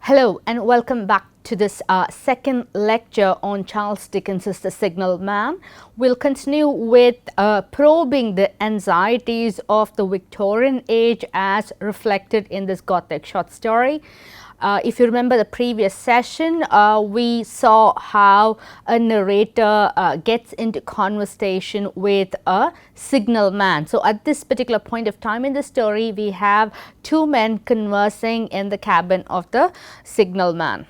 Hello and welcome back to this second lecture on Charles Dickens' The Signalman. We'll continue with probing the anxieties of the Victorian age as reflected in this Gothic short story. If you remember the previous session, we saw how a narrator gets into conversation with a signalman. So at this particular point of time in the story, we have two men conversing in the cabin of the signalman.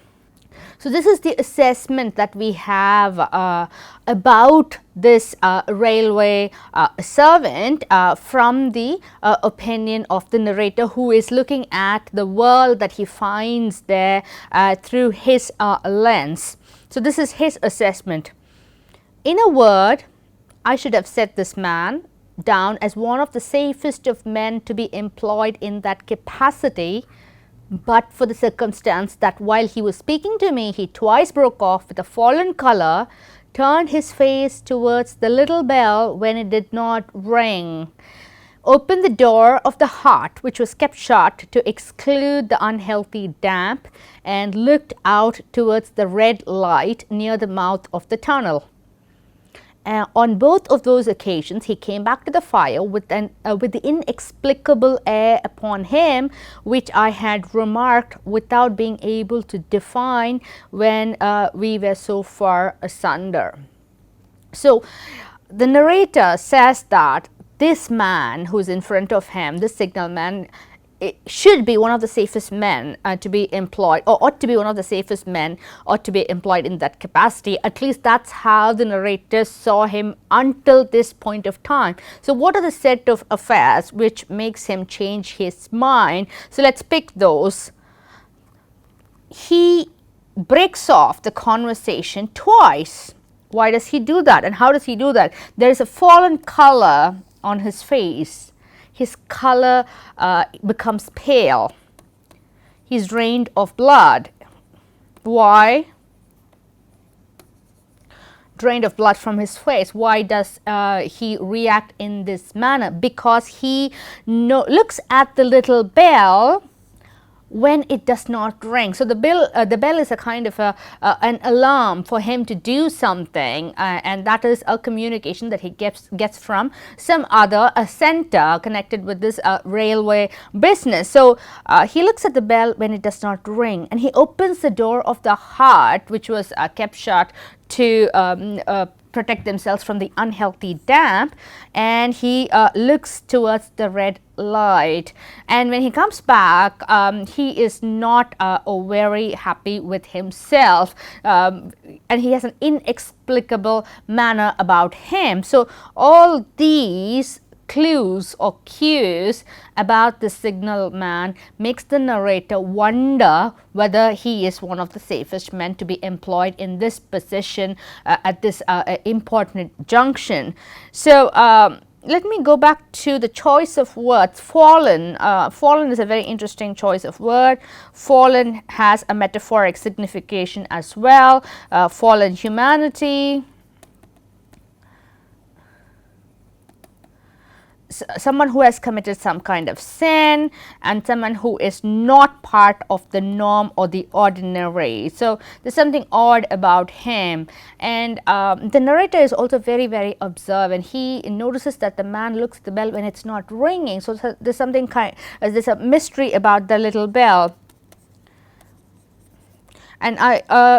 So this is the assessment that we have about this railway servant from the opinion of the narrator, who is looking at the world that he finds there through his lens. So this is his assessment. In a word, I should have set this man down as one of the safest of men to be employed in that capacity, but for the circumstance that while he was speaking to me, he twice broke off with a fallen colour, turned his face towards the little bell when it did not ring, opened the door of the heart, which was kept shut to exclude the unhealthy damp, and looked out towards the red light near the mouth of the tunnel. On both of those occasions, he came back to the fire with the inexplicable air upon him, which I had remarked without being able to define when we were so far asunder. So, the narrator says that this man who is in front of him, this signalman, it should be one of the safest men to be employed, or ought to be one of the safest men ought to be employed in that capacity. At least that's how the narrator saw him until this point of time. So what are the set of affairs which makes him change his mind? So let's pick those. He breaks off the conversation twice. Why does he do that, and how does he do that? There is a fallen color on his face. His color becomes pale. He's drained of blood. Why? Drained of blood from his face. Why does he react in this manner? Because he looks at the little bell when it does not ring. So the bell is a kind of an alarm for him to do something, and that is a communication that he gets from some other center connected with this railway business. So he looks at the bell when it does not ring, and he opens the door of the heart, which was kept shut to protect themselves from the unhealthy damp, and he looks towards the red light. And when he comes back, he is not very happy with himself, and he has an inexplicable manner about him. So all these clues or cues about the signalman makes the narrator wonder whether he is one of the safest men to be employed in this position at this important junction. So let me go back to the choice of words. Fallen. Fallen is a very interesting choice of word. Fallen has a metaphoric signification as well. Fallen humanity. Someone who has committed some kind of sin, and someone who is not part of the norm or the ordinary. So there's something odd about him, and the narrator is also very, very observant. He notices that the man looks at the bell when it's not ringing. So there's something there's a mystery about the little bell. And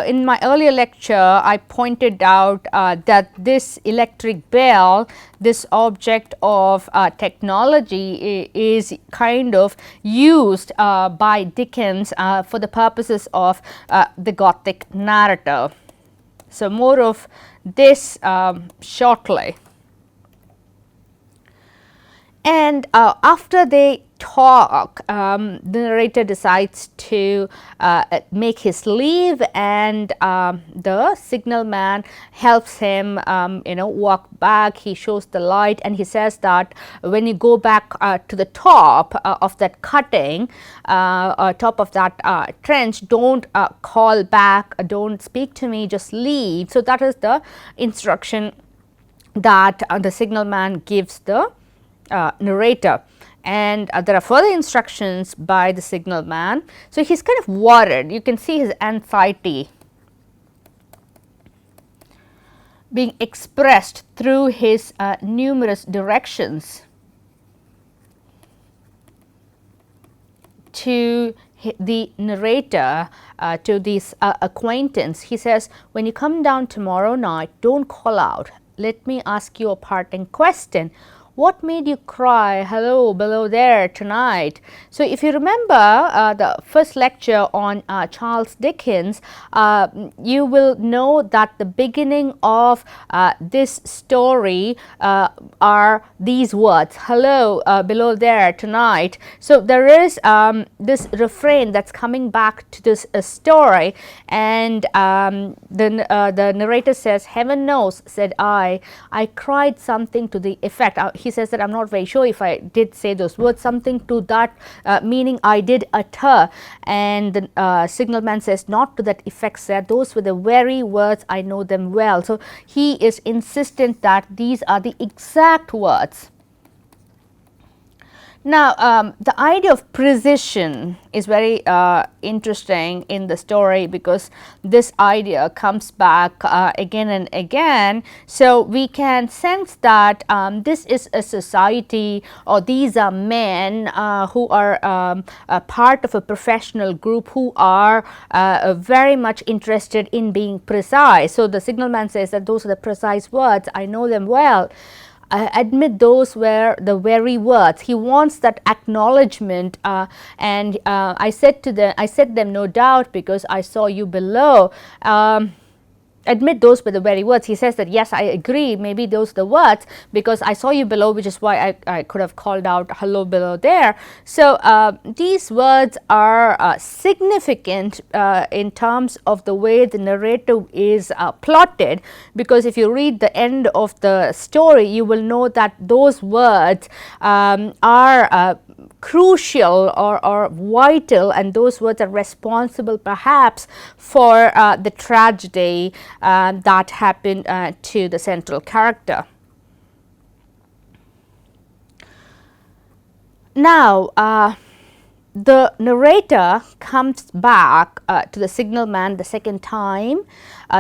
in my earlier lecture, I pointed out that this electric bell, this object of technology, is kind of used by Dickens for the purposes of the Gothic narrator. So more of this shortly. And after they talk, the narrator decides to make his leave, and the signalman helps him walk back. He shows the light, and he says that when you go back to the top of that cutting, top of that trench, don't call back, don't speak to me, just leave. So that is the instruction that the signalman gives the narrator. and there are further instructions by the signalman. So he's kind of worried. You can see his anxiety being expressed through his numerous directions to the narrator, to this acquaintance. He says, when you come down tomorrow night, don't call out. Let me ask you a parting question. What made you cry, hello, below there tonight? So, if you remember the first lecture on Charles Dickens, you will know that the beginning of this story are these words, hello, below there tonight. So, there is this refrain that's coming back to this story, and the narrator says, heaven knows, said I cried something to the effect. He says that I'm not very sure if I did say those words, something to that meaning I did utter, and the signalman says, not to that effect, sir, those were the very words, I know them well. So he is insistent that these are the exact words. Now, the idea of precision is very interesting in the story, because this idea comes back again and again. So, we can sense that this is a society, or these are men who are a part of a professional group who are very much interested in being precise. So, the signalman says that those are the precise words, I know them well. Admit those were the very words. He wants that acknowledgement, and I said them, no doubt, because I saw you below. Admit those were the very words. He says that, yes, I agree, maybe those are the words, because I saw you below, which is why I could have called out hello below there. So these words are significant in terms of the way the narrative is plotted, because if you read the end of the story, you will know that those words are crucial or vital, and those words are responsible perhaps for the tragedy that happened to the central character. Now, the narrator comes back to the signalman the second time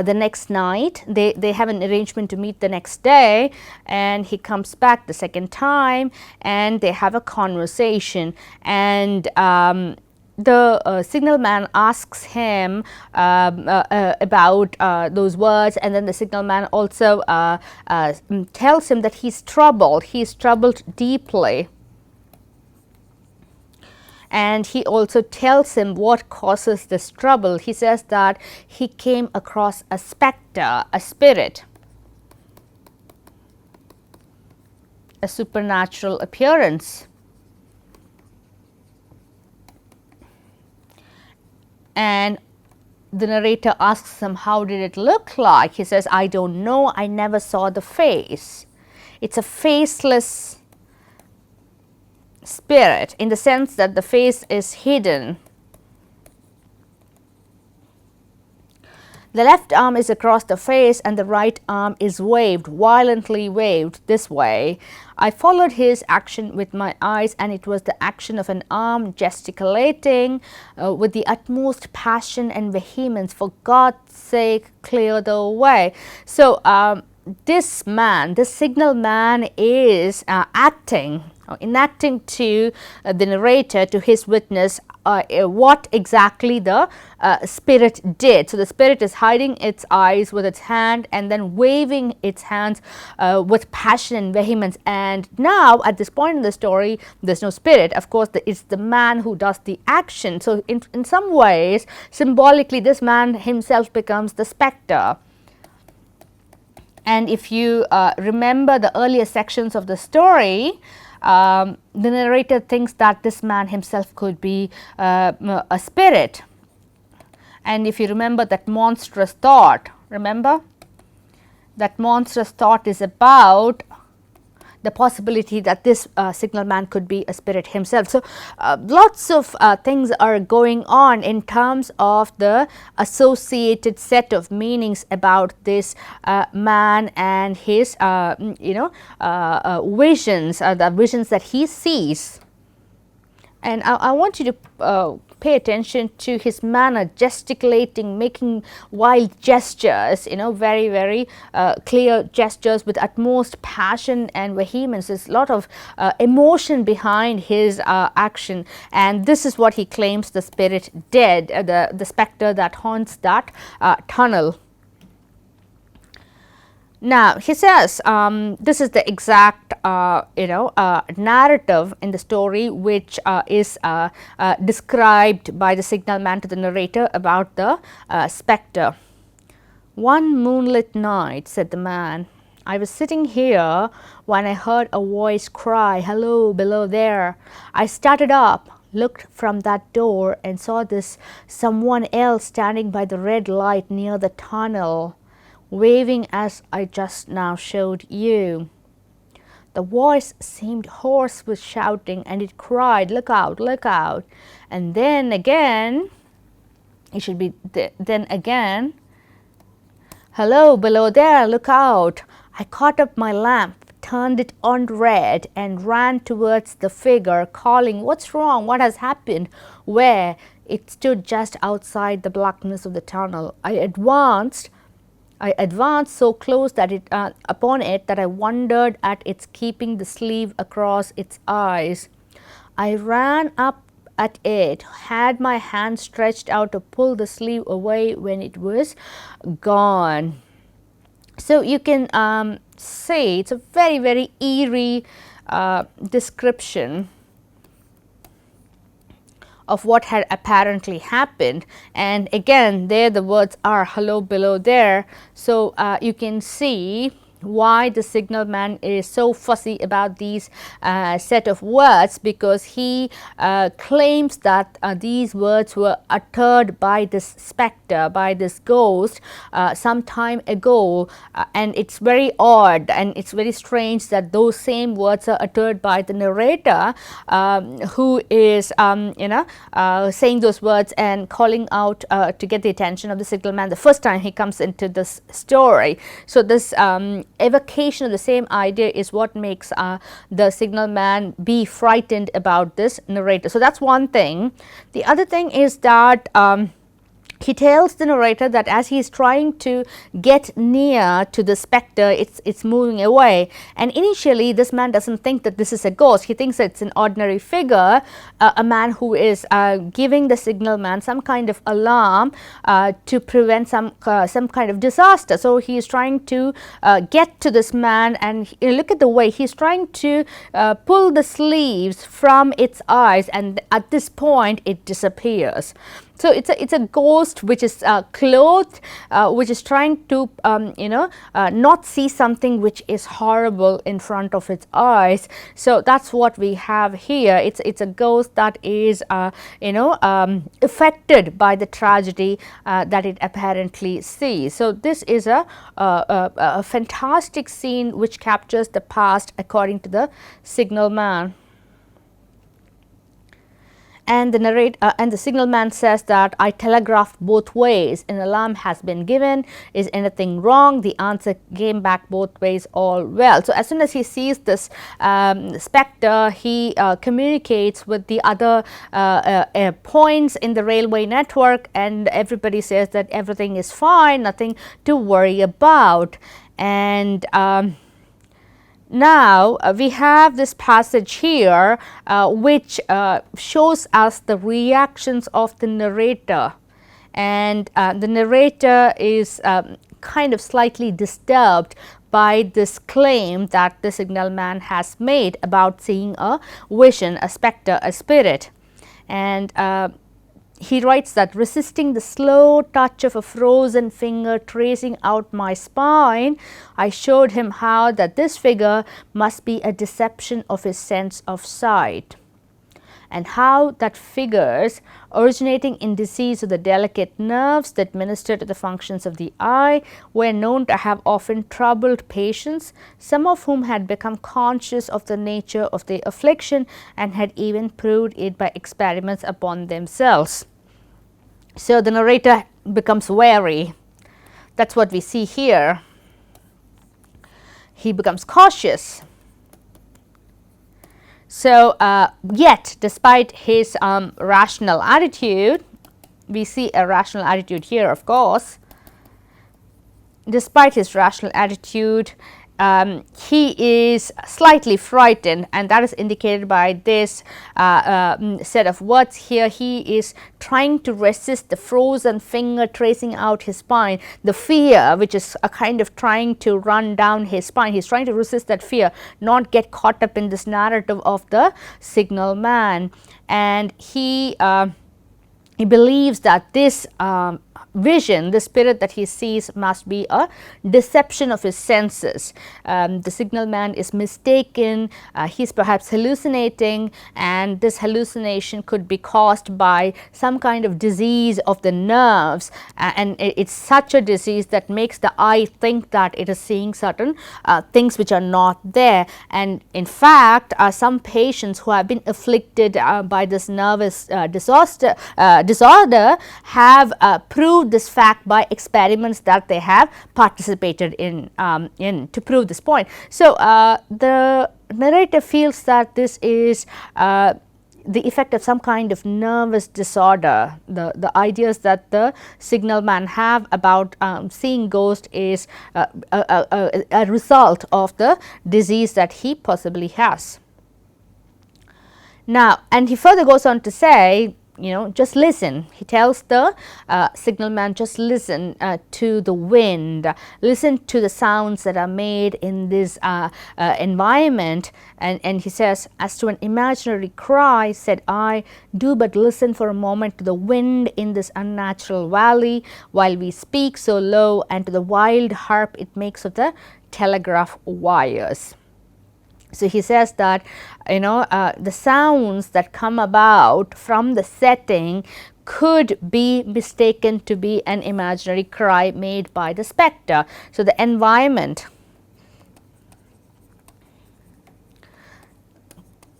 the next night. They have an arrangement to meet the next day, and he comes back the second time, and they have a conversation, and the signalman asks him about those words, and then the signalman also tells him that he's troubled deeply. And he also tells him what causes this trouble. He says that he came across a specter, a spirit, a supernatural appearance. And the narrator asks him, how did it look like? He says, I don't know, I never saw the face. It's a faceless spirit, in the sense that the face is hidden. The left arm is across the face, and the right arm is waved, violently waved this way. I followed his action with my eyes, and it was the action of an arm gesticulating with the utmost passion and vehemence. For God's sake, clear the way. So this man, this signalman, is enacting to the narrator, to his witness, what exactly the spirit did. So the spirit is hiding its eyes with its hand, and then waving its hands with passion and vehemence. And now at this point in the story, there's no spirit. Of course, it's the man who does the action. So in some ways, symbolically, this man himself becomes the specter. And if you remember the earlier sections of the story, the narrator thinks that this man himself could be a spirit. And if you remember that monstrous thought, that monstrous thought is about the possibility that this signalman could be a spirit himself. So lots of things are going on in terms of the associated set of meanings about this man and his visions, the visions that he sees. And I want you to pay attention to his manner, gesticulating, making wild gestures, very, very clear gestures with utmost passion and vehemence. There's a lot of emotion behind his action, and this is what he claims the spirit did, the spectre that haunts that tunnel. Now he says this is the exact narrative in the story which is described by the signalman to the narrator about the spectre. "One moonlit night," said the man, "I was sitting here when I heard a voice cry, 'Hello, below there.' I started up, looked from that door and saw this someone else standing by the red light near the tunnel, waving as I just now showed you. The voice seemed hoarse with shouting, and it cried, 'Look out, look out.' And then again, it should be then again, 'Hello, below there, look out.' I caught up my lamp, turned it on red, and ran towards the figure, calling, 'What's wrong? What has happened?' Where? It stood just outside the blackness of the tunnel. I advanced so close that upon it that I wondered at its keeping the sleeve across its eyes. I ran up at it, had my hand stretched out to pull the sleeve away when it was gone." So you can say it's a very, very eerie description of what had apparently happened. And again, there the words are, "Hello, below there." So you can see why the signalman is so fussy about these set of words, because he claims that these words were uttered by this spectre, by this ghost some time ago, and it's very odd and it's very strange that those same words are uttered by the narrator, who is saying those words and calling out to get the attention of the signalman the first time he comes into this story. So this evocation of the same idea is what makes the signalman be frightened about this narrator. So that's one thing. The other thing is that he tells the narrator that as he is trying to get near to the spectre, it's moving away, and initially this man doesn't think that this is a ghost. He thinks it's an ordinary figure, a man who is giving the signalman some kind of alarm to prevent some kind of disaster. So he is trying to get to this man, and look at the way he's trying to pull the sleeves from its eyes, and at this point it disappears. So it's a ghost which is clothed, which is trying to not see something which is horrible in front of its eyes. So that's what we have here. It's a ghost that is affected by the tragedy that it apparently sees. So this is a fantastic scene which captures the past according to the signalman. And the signalman says that I telegraphed both ways. An alarm has been given. Is anything wrong? The answer came back both ways, all well. So as soon as he sees this spectre, he communicates with the other points in the railway network, and everybody says that everything is fine, nothing to worry about. And now we have this passage here which shows us the reactions of the narrator, and the narrator is kind of slightly disturbed by this claim that the signalman has made about seeing a vision, a spectre, a spirit. And he writes that, resisting the slow touch of a frozen finger tracing out my spine, I showed him how that this figure must be a deception of his sense of sight, and how that figures originating in disease of the delicate nerves that minister to the functions of the eye were known to have often troubled patients, some of whom had become conscious of the nature of the affliction and had even proved it by experiments upon themselves. So the narrator becomes wary. That's what we see here. He becomes cautious. So, yet despite his rational attitude, we see a rational attitude here, of course. Despite his rational attitude, he is slightly frightened, and that is indicated by this set of words here. He is trying to resist the frozen finger tracing out his spine, the fear which is a kind of trying to run down his spine. He is trying to resist that fear, not get caught up in this narrative of the signalman, and he believes that this vision, the spirit that he sees, must be a deception of his senses. The signalman is mistaken, he is perhaps hallucinating, and this hallucination could be caused by some kind of disease of the nerves, and it's such a disease that makes the eye think that it is seeing certain things which are not there. And in fact, some patients who have been afflicted by this nervous disorder have proved this fact by experiments that they have participated in to prove this point. So, the narrator feels that this is the effect of some kind of nervous disorder. The ideas that the signalman have about seeing ghosts is a result of the disease that he possibly has. Now, and he further goes on to say, just listen. He tells the signalman, just listen to the wind, listen to the sounds that are made in this environment. And he says, as to an imaginary cry, said I, do but listen for a moment to the wind in this unnatural valley, while we speak so low, and to the wild harp it makes of the telegraph wires. So, he says that the sounds that come about from the setting could be mistaken to be an imaginary cry made by the spectre. So, the environment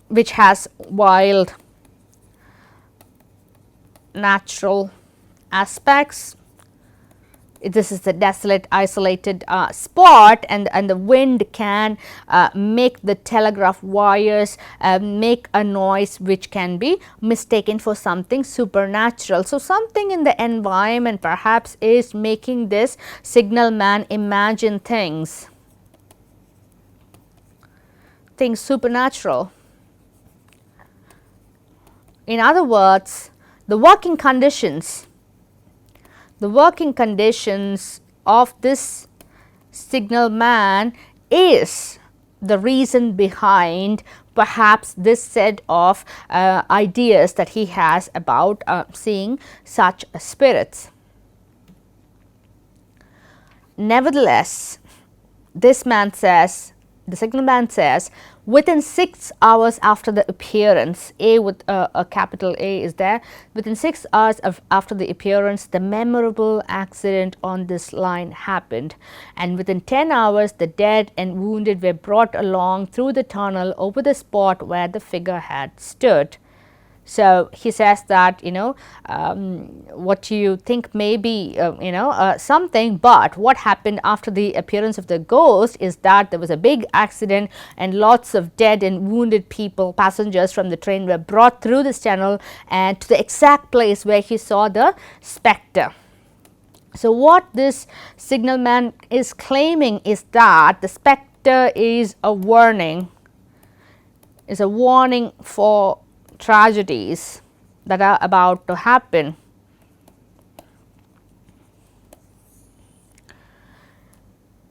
which has wild natural aspects, this is the desolate isolated spot, and the wind can make the telegraph wires make a noise which can be mistaken for something supernatural. So, something in the environment perhaps is making this signalman imagine things supernatural. In other words, the working conditions of this signalman is the reason behind perhaps this set of ideas that he has about seeing such spirits. Nevertheless, this man says, the signalman says, within 6 hours after the appearance, A with a capital A is there, within 6 hours after the appearance, the memorable accident on this line happened, and within 10 hours the dead and wounded were brought along through the tunnel over the spot where the figure had stood. So, he says that what you think may be something, but what happened after the appearance of the ghost is that there was a big accident and lots of dead and wounded people, passengers from the train, were brought through this tunnel and to the exact place where he saw the spectre. So, what this signalman is claiming is that the spectre is a warning for tragedies that are about to happen.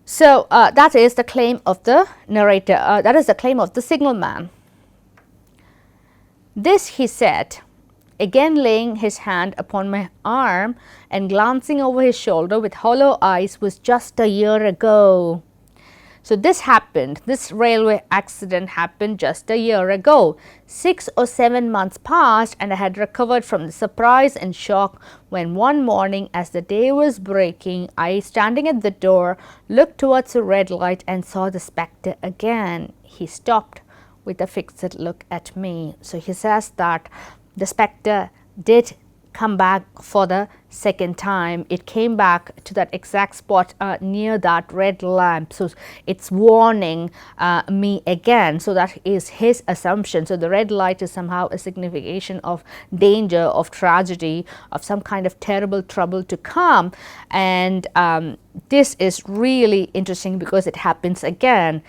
So, that is the claim of the narrator, that is the claim of the signalman. This, he said, again laying his hand upon my arm and glancing over his shoulder with hollow eyes, was just a year ago. So, this happened, this railway accident happened just a year ago. 6 or 7 months passed, and I had recovered from the surprise and shock when one morning, as the day was breaking, I, standing at the door, looked towards the red light and saw the spectre again. He stopped with a fixed look at me. So, he says that the spectre did come back for the second time. It came back to that exact spot near that red lamp. So it's warning me again. So that is his assumption. So the red light is somehow a signification of danger, of tragedy, of some kind of terrible trouble to come. And this is really interesting because it happens again.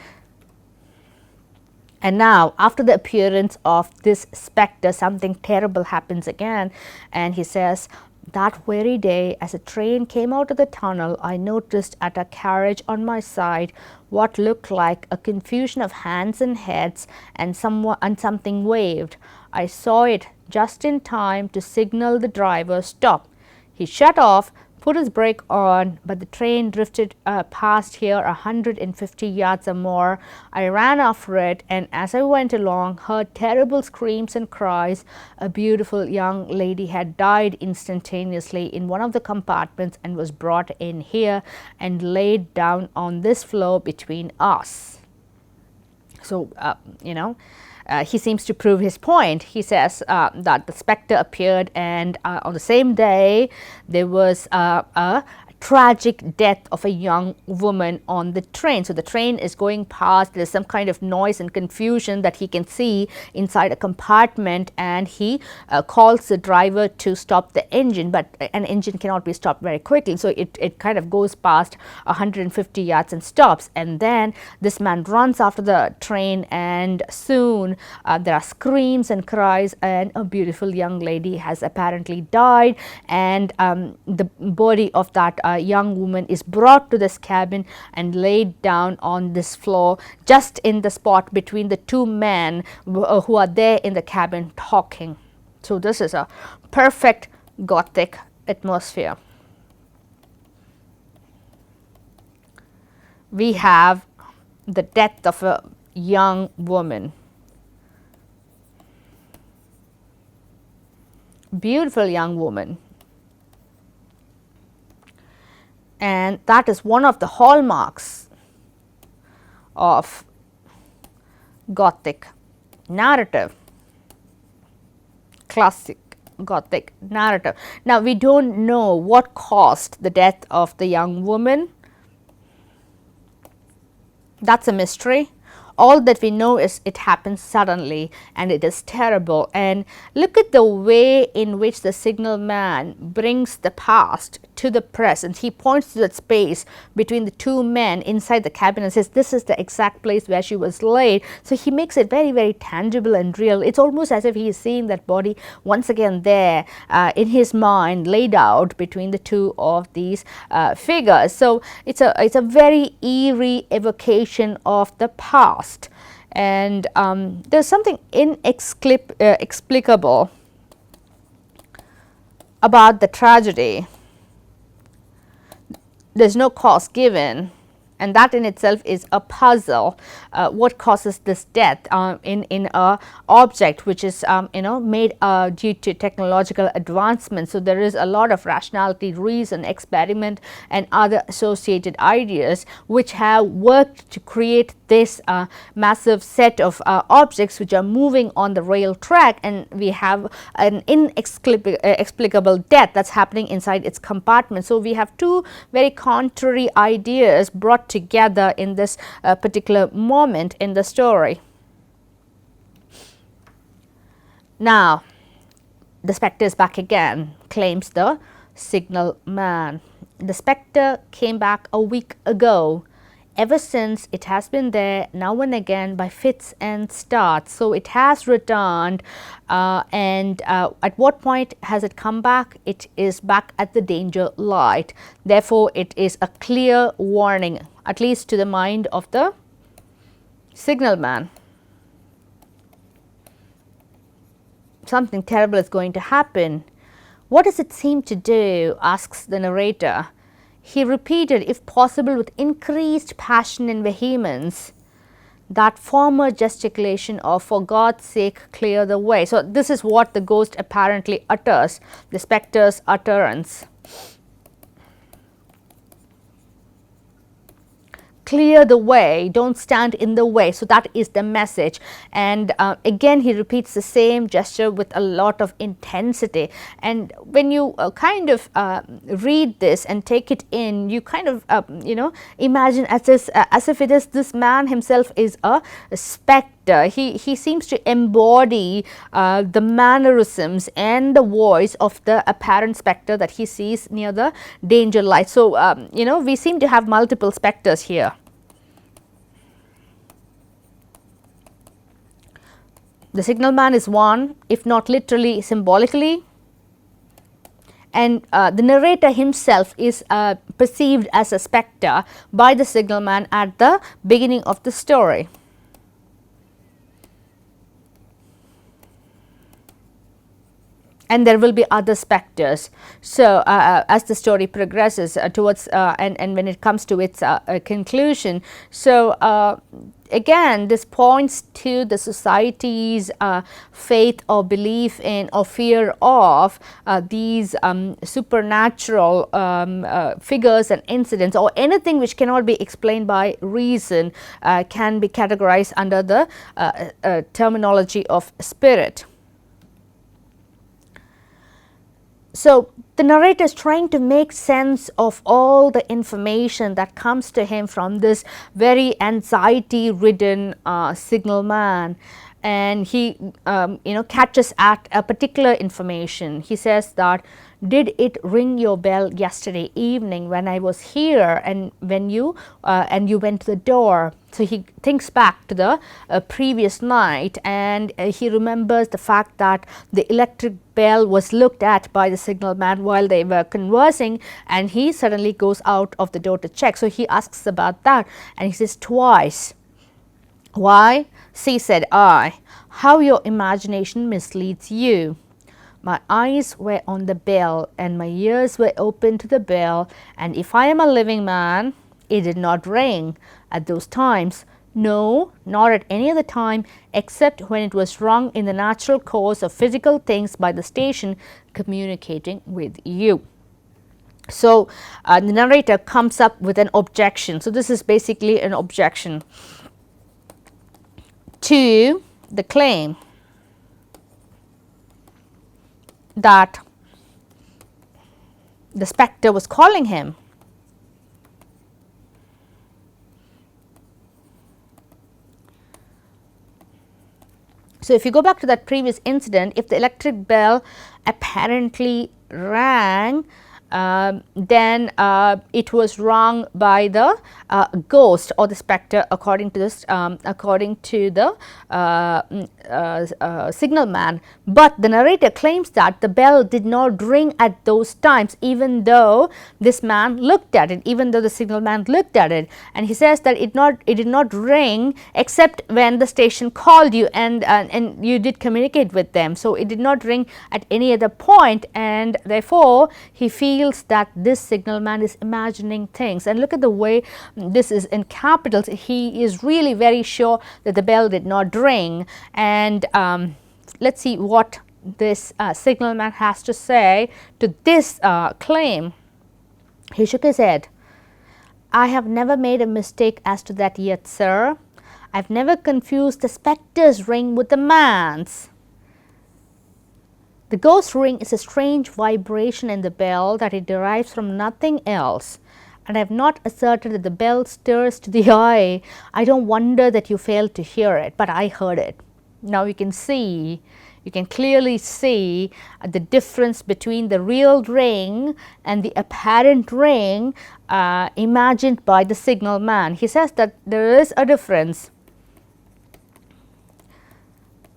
And now, after the appearance of this specter, something terrible happens again. And he says, that very day, as a train came out of the tunnel, I noticed at a carriage on my side what looked like a confusion of hands and heads, and something waved. I saw it just in time to signal the driver stop. He shut off, put his brake on, but the train drifted past here 150 yards or more. I ran after it, and as I went along, heard terrible screams and cries. A beautiful young lady had died instantaneously in one of the compartments and was brought in here and laid down on this floor between us. So, he seems to prove his point. He says that the specter appeared, and on the same day there was a tragic death of a young woman on the train. So the train is going past, there's some kind of noise and confusion that he can see inside a compartment, and he calls the driver to stop the engine, but an engine cannot be stopped very quickly, so it kind of goes past 150 yards and stops. And then this man runs after the train, and soon there are screams and cries, and a beautiful young lady has apparently died, and the body of that young woman is brought to this cabin and laid down on this floor, just in the spot between the two men who are there in the cabin talking. So this is a perfect Gothic atmosphere. We have the death of a young woman. Beautiful young woman. And that is one of the hallmarks of Gothic narrative, classic Gothic narrative. Now, we don't know what caused the death of the young woman. That's a mystery. All that we know is it happens suddenly, and it is terrible. And look at the way in which the signalman brings the past to the present. He points to that space between the two men inside the cabin and says, this is the exact place where she was laid. So he makes it very, very tangible and real. It's almost as if he is seeing that body once again there in his mind, laid out between the two of these figures. So it's a very eerie evocation of the past. And there's something inexplicable about the tragedy. There's no cause given, and that in itself is a puzzle. What causes this death in a object which is made due to technological advancement? So there is a lot of rationality, reason, experiment, and other associated ideas which have worked to create this massive set of objects which are moving on the rail track, and we have an inexplicable death that's happening inside its compartment. So we have two very contrary ideas brought together in this particular moment in the story. Now, the specter is back again, claims the signalman. The specter came back a week ago. Ever since, it has been there now and again by fits and starts. So it has returned, and at what point has it come back? It is back at the danger light. Therefore, it is a clear warning, at least to the mind of the signalman. Something terrible is going to happen. What does it seem to do? Asks the narrator. He repeated, if possible with increased passion and vehemence, that former gesticulation of, for God's sake, clear the way. So this is what the ghost apparently utters, the specter's utterance. clear the way, don't stand in the way. So that is the message. And again he repeats the same gesture with a lot of intensity. And when you kind of read this and take it in, you kind of imagine as if it is this man himself is a specter. He seems to embody the mannerisms and the voice of the apparent specter that he sees near the danger light. So we seem to have multiple specters here. The signalman is one, if not literally, symbolically. And the narrator himself is perceived as a specter by the signalman at the beginning of the story. And there will be other specters. So as the story progresses towards and when it comes to its conclusion, so again this points to the society's faith or belief in or fear of these supernatural figures and incidents, or anything which cannot be explained by reason can be categorized under the terminology of spirit. So the narrator is trying to make sense of all the information that comes to him from this very anxiety ridden signalman, and he catches at a particular information. He says that, did it ring your bell yesterday evening when I was here and when you went to the door? So he thinks back to the previous night, and he remembers the fact that the electric bell was looked at by the signalman while they were conversing, and he suddenly goes out of the door to check. So he asks about that, and he says twice. Why? See, said I, how your imagination misleads you. My eyes were on the bell and my ears were open to the bell, and if I am a living man, it did not ring at those times. No, nor at any other time except when it was rung in the natural course of physical things by the station communicating with you. So the narrator comes up with an objection. So this is basically an objection to the claim that the specter was calling him. So if you go back to that previous incident, if the electric bell apparently rang, then it was rung by the ghost or the specter, according to this, according to the signalman. But the narrator claims that the bell did not ring at those times, even though this man looked at it, even though the signalman looked at it, and he says that it did not ring except when the station called you and you did communicate with them. So it did not ring at any other point, and therefore he feels that this signalman is imagining things. And look at the way this is in capitals. He is really very sure that the bell did not ring. And let's see what this signalman has to say to this claim. He shook his head. I have never made a mistake as to that yet, sir. I have never confused the specter's ring with the man's. The ghost ring is a strange vibration in the bell that it derives from nothing else, and I have not asserted that the bell stirs to the eye. I don't wonder that you failed to hear it, but I heard it. Now you can clearly see the difference between the real ring and the apparent ring imagined by the signalman. He says that there is a difference.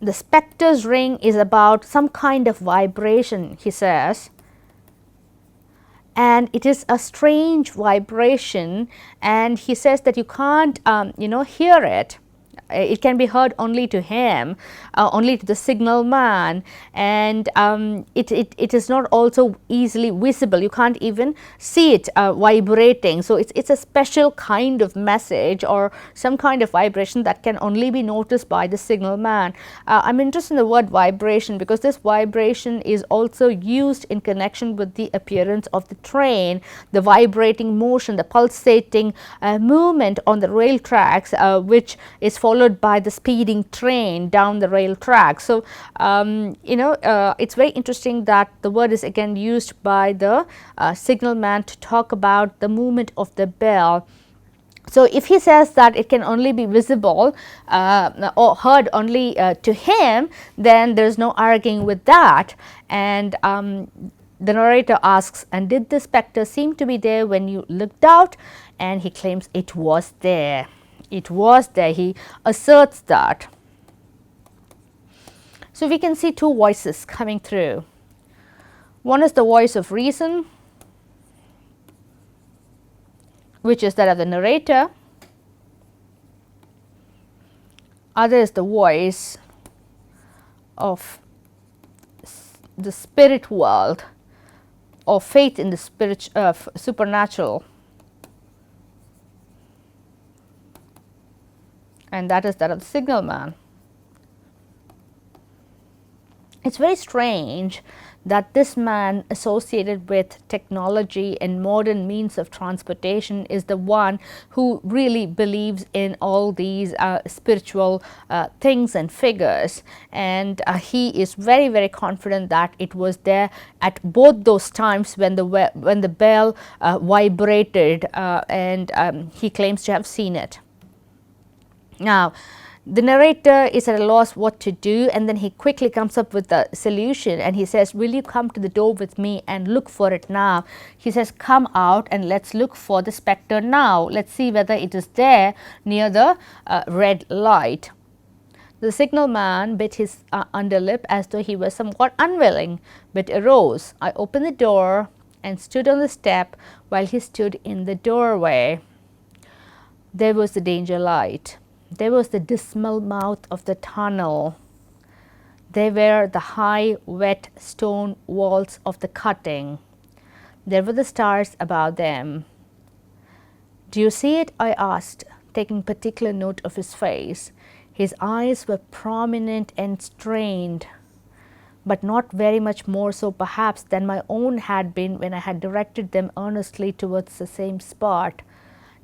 The specter's ring is about some kind of vibration, he says, and it is a strange vibration, and he says that you can't hear it it can be heard only to him, only to the signalman, and it is not also easily visible. You can't even see it vibrating. So it's a special kind of message or some kind of vibration that can only be noticed by the signalman. I'm interested in the word vibration because this vibration is also used in connection with the appearance of the train, the vibrating motion, the pulsating movement on the rail tracks, which is followed by the speeding train down the rail track. So, it's very interesting that the word is again used by the signalman to talk about the movement of the bell. So, if he says that it can only be visible or heard only to him, then there is no arguing with that. And the narrator asks, and did the spectre seem to be there when you looked out? And he claims it was there. It was there. He asserts that. So, we can see two voices coming through. One is the voice of reason, which is that of the narrator. Other is the voice of the spirit world, or faith in the supernatural, and that is that of the signalman. It's very strange that this man associated with technology and modern means of transportation is the one who really believes in all these spiritual things and figures, and he is very, very confident that it was there at both those times when the bell vibrated, and he claims to have seen it. Now, the narrator is at a loss what to do, and then he quickly comes up with a solution, and he says, will you come to the door with me and look for it now? He says, come out and let's look for the spectre now. Let's see whether it is there near the red light. The signalman bit his underlip as though he was somewhat unwilling, but arose. I opened the door and stood on the step while he stood in the doorway. There was the danger light. There was the dismal mouth of the tunnel. There were the high, wet stone walls of the cutting. There were the stars above them. Do you see it? I asked, taking particular note of his face. His eyes were prominent and strained, but not very much more so perhaps than my own had been when I had directed them earnestly towards the same spot.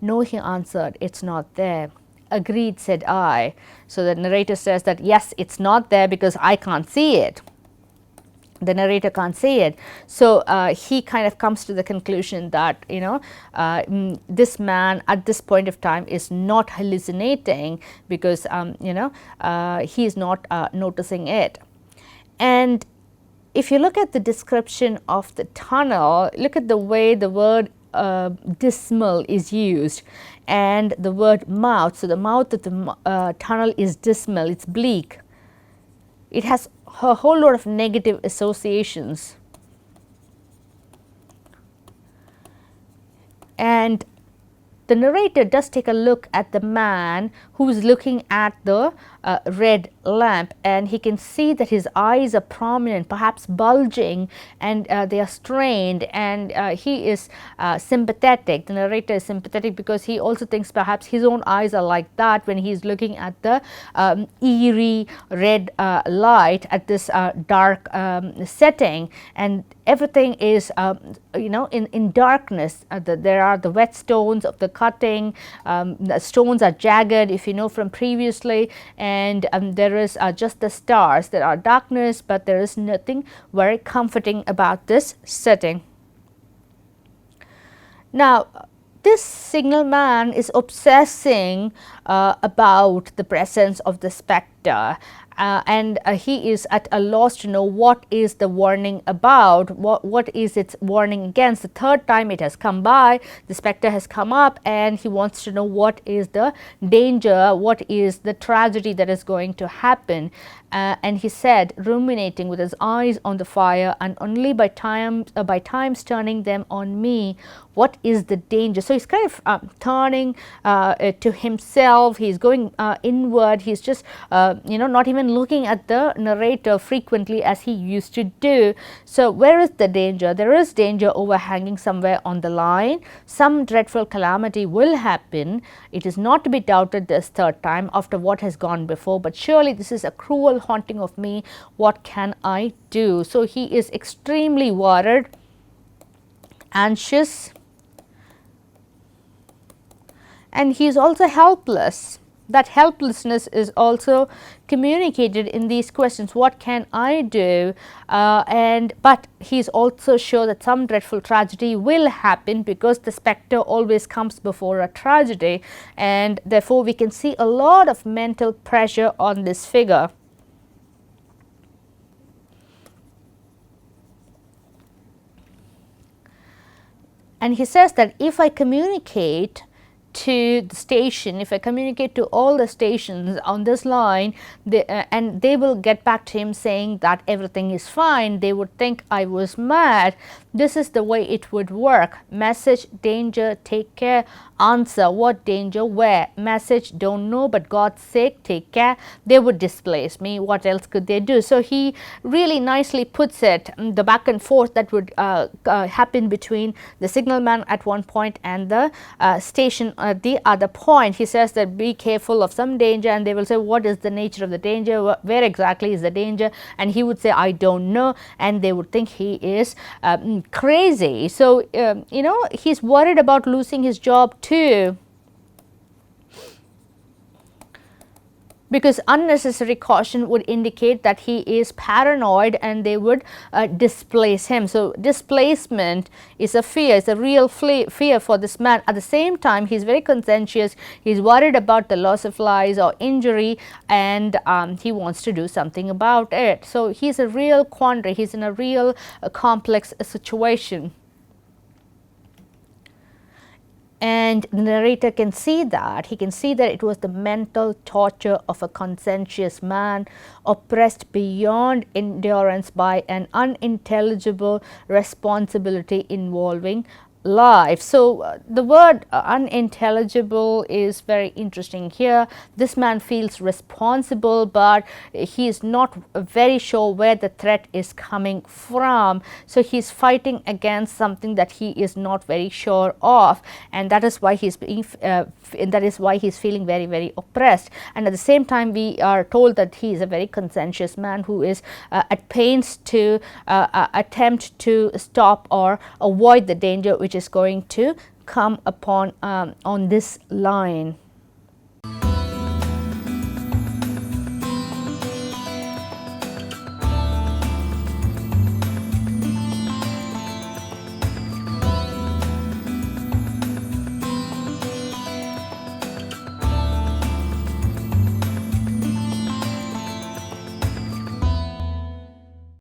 No, he answered, it's not there. Agreed, said I. So the narrator says that yes, it's not there because I can't see it. The narrator can't see it. So he kind of comes to the conclusion that this man at this point of time is not hallucinating because he is not noticing it. And if you look at the description of the tunnel, look at the way the word dismal is used and the word mouth. So the mouth of the tunnel is dismal, it's bleak. It has a whole lot of negative associations. And the narrator does take a look at the man who is looking at the red lamp, and he can see that his eyes are prominent, perhaps bulging, and they are strained, and he is sympathetic. The narrator is sympathetic because he also thinks perhaps his own eyes are like that when he is looking at the eerie red light at this dark setting, and everything is in darkness. There are the wet stones of the cutting, the stones are jagged, if you know from previously, and there is just the stars. There are darkness, but there is nothing very comforting about this setting. Now, this signalman is obsessing about the presence of the spectre, and he is at a loss to know what is the warning about, what is its warning against. The third time it has come by, the spectre has come up, and he wants to know what is the danger, what is the tragedy that is going to happen. and he said, ruminating with his eyes on the fire, and only by times turning them on me, what is the danger? So he's kind of turning to himself. He's going inward. He's just not even looking at the narrator frequently as he used to do. So where is the danger? There is danger overhanging somewhere on the line. Some dreadful calamity will happen. It is not to be doubted this third time after what has gone before, but surely this is a cruel haunting of me. What can I do? So he is extremely worried, anxious, and he is also helpless. That helplessness is also communicated in these questions. What can I do? But he is also sure that some dreadful tragedy will happen, because the spectre always comes before a tragedy, and therefore we can see a lot of mental pressure on this figure. And he says that if I communicate to the station, if I communicate to all the stations on this line, and they will get back to him saying that everything is fine, they would think I was mad. This is the way it would work. Message, danger, take care. Answer, what danger, where? Message, don't know, but God's sake, take care. They would displace me. What else could they do? So he really nicely puts it, the back and forth that would happen between the signalman at one point and the station at the other point. He says that be careful of some danger, and they will say, what is the nature of the danger? Where exactly is the danger? And he would say, I don't know, and they would think he is crazy. So he's worried about losing his job too, because unnecessary caution would indicate that he is paranoid, and they would displace him. So displacement is a fear, it's a real fear for this man. At the same time, he's very conscientious, he's worried about the loss of lives or injury, and he wants to do something about it. So he's a real quandary, he's in a real complex situation. And the narrator can see that. He can see that it was the mental torture of a conscientious man, oppressed beyond endurance by an unintelligible responsibility involving life. So the word unintelligible is very interesting here. This man feels responsible, but he is not very sure where the threat is coming from. So he is fighting against something that he is not very sure of, and that is why he's being feeling very, very oppressed. And at the same time, we are told that he is a very conscientious man who is at pains to attempt to stop or avoid the danger which is going to come upon on this line.